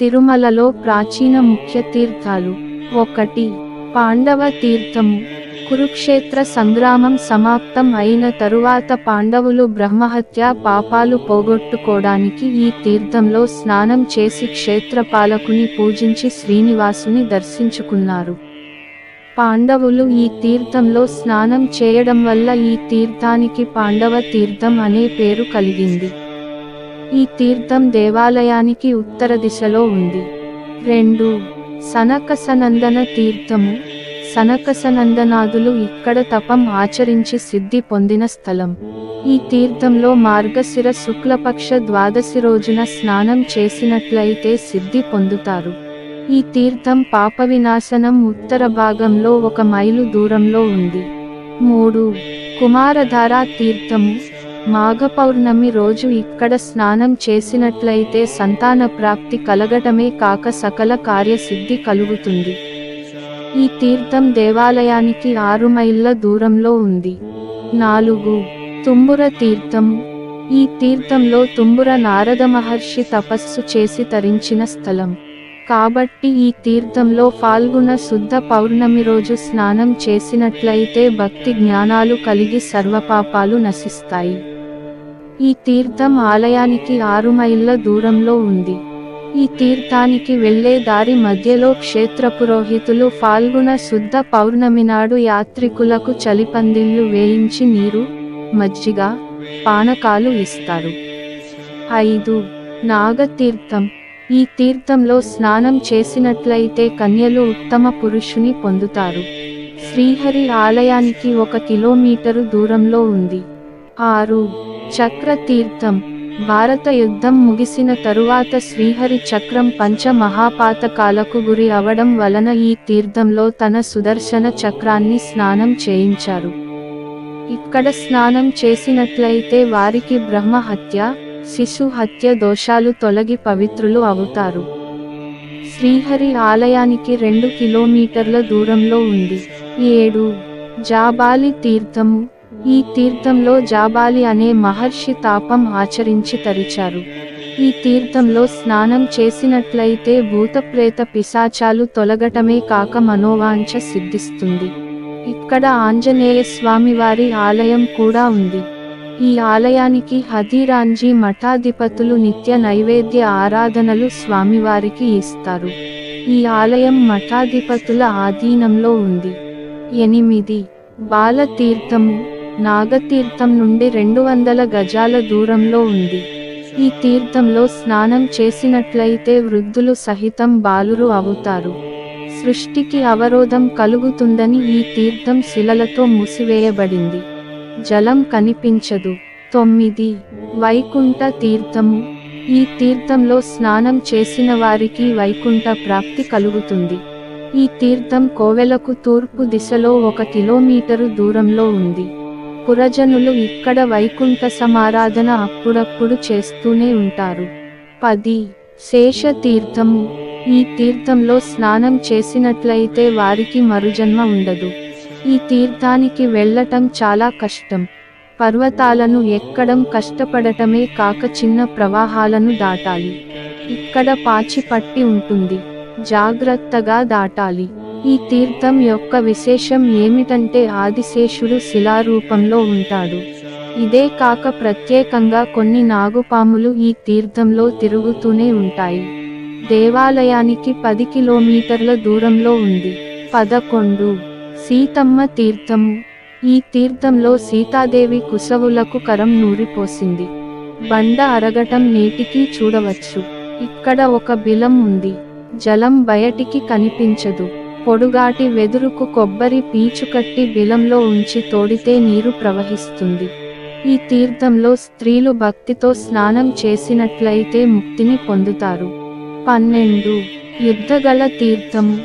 తిరుమలలో ప్రాచీన ముఖ్య తీర్థాలు. 1. పాండవ తీర్థము. కురుక్షేత్ర సంగ్రామం సమాప్తం అయిన తరువాత పాండవులు బ్రహ్మహత్య పాపాలు పోగొట్టుకోవడానికి ఈ తీర్థంలో స్నానం చేసి క్షేత్రపాలకుని పూజించి శ్రీనివాసుని దర్శించుకున్నారు. పాండవులు ఈ తీర్థంలో స్నానం చేయడం వల్ల ఈ తీర్థానికి పాండవ తీర్థం అనే పేరు కలిగింది. ఈ తీర్థం దేవాలయానికి ఉత్తర దిశలో ఉంది. 2. సనకసనందన తీర్థము. సనకసనందనాదులు ఇక్కడ తపం ఆచరించి సిద్ధి పొందిన స్థలం. ఈ తీర్థంలో మార్గశిర శుక్లపక్ష ద్వాదశి రోజున స్నానం చేసినట్లయితే సిద్ధి పొందుతారు. ఈ తీర్థం పాప వినాశనం ఉత్తర భాగంలో 1 మైలు దూరంలో ఉంది. 3. కుమారధార తీర్థము. మాఘ పౌర్ణమి రోజు ఇక్కడ స్నానం చేసినట్లయితే సంతాన ప్రాప్తి కలగటమే కాక సకల కార్యసిద్ధి కలుగుతుంది. ఈ తీర్థం దేవాలయానికి 6 మైళ్ళ దూరంలో ఉంది. 4. తుంబుర తీర్థము. ఈ తీర్థంలో తుంబుర నారద మహర్షి తపస్సు చేసి తరించిన స్థలం. కాబట్టి ఈ తీర్థంలో ఫాల్గుణ శుద్ధ పౌర్ణమి రోజు స్నానం చేసినట్లయితే భక్తి జ్ఞానాలు కలిగి సర్వపాపాలు నశిస్తాయి. ఈ తీర్థం ఆలయానికి 6 మైళ్ళ దూరంలో ఉంది. ఈ తీర్థానికి వెళ్లే దారి మధ్యలో క్షేత్ర పురోహితులు ఫాల్గుణ శుద్ధ పౌర్ణమి నాడు యాత్రికులకు చలిపందిళ్లు వేయించి నీరు, మజ్జిగ, పానకాలు ఇస్తారు. 5. నాగతీర్థం. ఈ తీర్థంలో స్నానం చేసినట్లయితే కన్యలు ఉత్తమ పురుషుని పొందుతారు. శ్రీహరి ఆలయానికి 1 కిలోమీటరు దూరంలో ఉంది. 6. చక్ర తీర్థం. భారత యుద్ధం ముగిసిన తరువాత శ్రీహరి చక్రం పంచ మహాపాతకాలకు గురి అవడం వలన ఈ తీర్థంలో తన సుదర్శన చక్రాన్ని స్నానం చేయించారు. ఇక్కడ స్నానం చేసినట్లయితే వారికి బ్రహ్మ హత్య, శిశు హత్య దోషాలు తొలగి పవిత్రులు అవుతారు. శ్రీహరి ఆలయానికి 2 కిలోమీటర్ల దూరంలో ఉంది. 7. జాబాలి తీర్థము. ఈ తీర్థంలో జాబాలి అనే మహర్షి తాపం ఆచరించి తరిచారు. ఈ తీర్థంలో స్నానం చేసినట్లయితే భూతప్రేత పిశాచాలు తొలగటమే కాక మనోవాంఛ సిద్ధిస్తుంది. ఇక్కడ ఆంజనేయ స్వామివారి ఆలయం కూడా ఉంది. ఈ ఆలయానికి హథీరాంజీ మఠాధిపతులు నిత్య నైవేద్య ఆరాధనలు స్వామివారికి ఇస్తారు. ఈ ఆలయం మఠాధిపతుల ఆధీనంలో ఉంది. 8. బాల తీర్థము. నాగతీర్థం నుండి 200 గజాల దూరంలో ఉంది. ఈ తీర్థంలో స్నానం చేసినట్లయితే వృద్ధులు సహితం బాలురు అవుతారు. సృష్టికి అవరోధం కలుగుతుందని ఈ తీర్థం శిలలతో మూసివేయబడింది. జలం కనిపించదు. 9. వైకుంఠ తీర్థము. ఈ తీర్థంలో స్నానం చేసిన వారికి వైకుంఠ ప్రాప్తి కలుగుతుంది. ఈ తీర్థం కోవెలకు తూర్పు దిశలో 1 కిలోమీటరు దూరంలో ఉంది. పురజనులు ఇక్కడ వైకుంఠ సమారాధన అప్పుడప్పుడు చేస్తూనే ఉంటారు. 10. శేష తీర్థము. ఈ తీర్థంలో స్నానం చేసినట్లయితే వారికి మరుజన్మ ఉండదు. ఈ తీర్థానికి వెళ్ళటం చాలా కష్టం. పర్వతాలను ఎక్కడం కష్టపడటమే కాక చిన్న ప్రవాహాలను దాటాలి. ఇక్కడ పాచి పట్టి ఉంటుంది. జాగ్రత్తగా దాటాలి. ఈ తీర్థం యొక్క విశేషం ఏమిటంటే ఆదిశేషుడు శిలారూపంలో ఉంటాడు. ఇదే కాక ప్రత్యేకంగా కొన్ని నాగుపాములు ఈ తీర్థంలో తిరుగుతూనే ఉంటాయి. దేవాలయానికి 10 కిలోమీటర్ల దూరంలో ఉంది. 11. సీతమ్మ తీర్థము. ఈ తీర్థంలో సీతాదేవి కుశవులకు కరం నూరిపోసింది. బండ అరగటం నేటికీ చూడవచ్చు. ఇక్కడ 1 బిలం ఉంది. జలం బయటికి కనిపించదు. పొడుగాటి వెదురుకు కొబ్బరి పీచు కట్టి బిలంలో ఉంచి తోడితే నీరు ప్రవహిస్తుంది. ఈ తీర్థంలో స్త్రీలు భక్తితో స్నానం చేసినట్లయితే ముక్తిని పొందుతారు. 12. యుద్ధగల తీర్థము.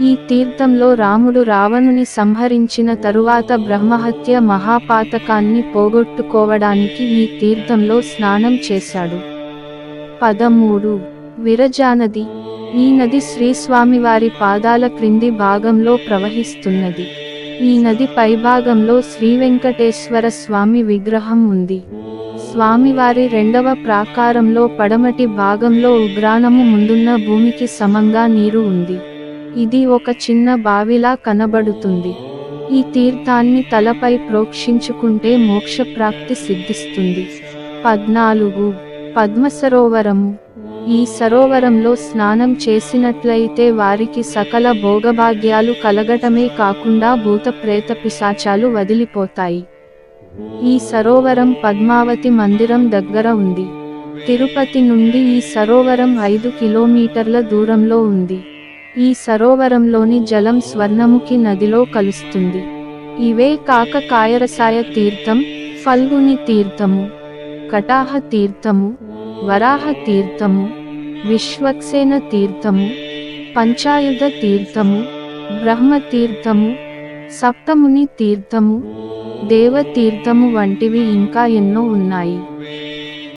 ఈ తీర్థంలో రాముడు రావణుని సంహరించిన తరువాత బ్రహ్మహత్య మహాపాతకాన్ని పోగొట్టుకోవడానికి ఈ తీర్థంలో స్నానం చేశాడు. 13. విరజానది. ఈ నది శ్రీస్వామివారి పాదాల క్రింది భాగంలో ప్రవహిస్తున్నది. ఈ నది పైభాగంలో శ్రీవెంకటేశ్వర స్వామి విగ్రహం ఉంది. స్వామివారి రెండవ ప్రాకారంలో పడమటి భాగంలో ఉగ్రాణము ముందున్న భూమికి సమంగా నీరు ఉంది. ఇది ఒక చిన్న బావిలా కనబడుతుంది. ఈ తీర్థాన్ని తలపై ప్రోక్షించుకుంటే మోక్షప్రాప్తి సిద్ధిస్తుంది. 14. పద్మసరోవరము. ఈ సరోవరంలో స్నానం చేసినట్లయితే వారికి సకల భోగభాగ్యాలు కలగటమే కాకుండా భూత ప్రేత పిశాచాలు వదిలిపోతాయి. ఈ సరోవరం పద్మావతి మందిరం దగ్గర ఉంది. తిరుపతి నుండి ఈ సరోవరం 5 కిలోమీటర్ల దూరంలో ఉంది. ఈ సరోవరంలోని జలం స్వర్ణముఖి నదిలో కలుస్తుంది. ఇవే కాక కాయరసాయ తీర్థం, ఫల్గుని తీర్థము, కటాహ తీర్థము, వరాహ తీర్థము, విశ్వక్సేన తీర్థము, పంచాయుధ తీర్థము, బ్రహ్మ తీర్థము, సప్తముని తీర్థము, దేవతీర్థము వంటివి ఇంకా ఎన్నో ఉన్నాయి.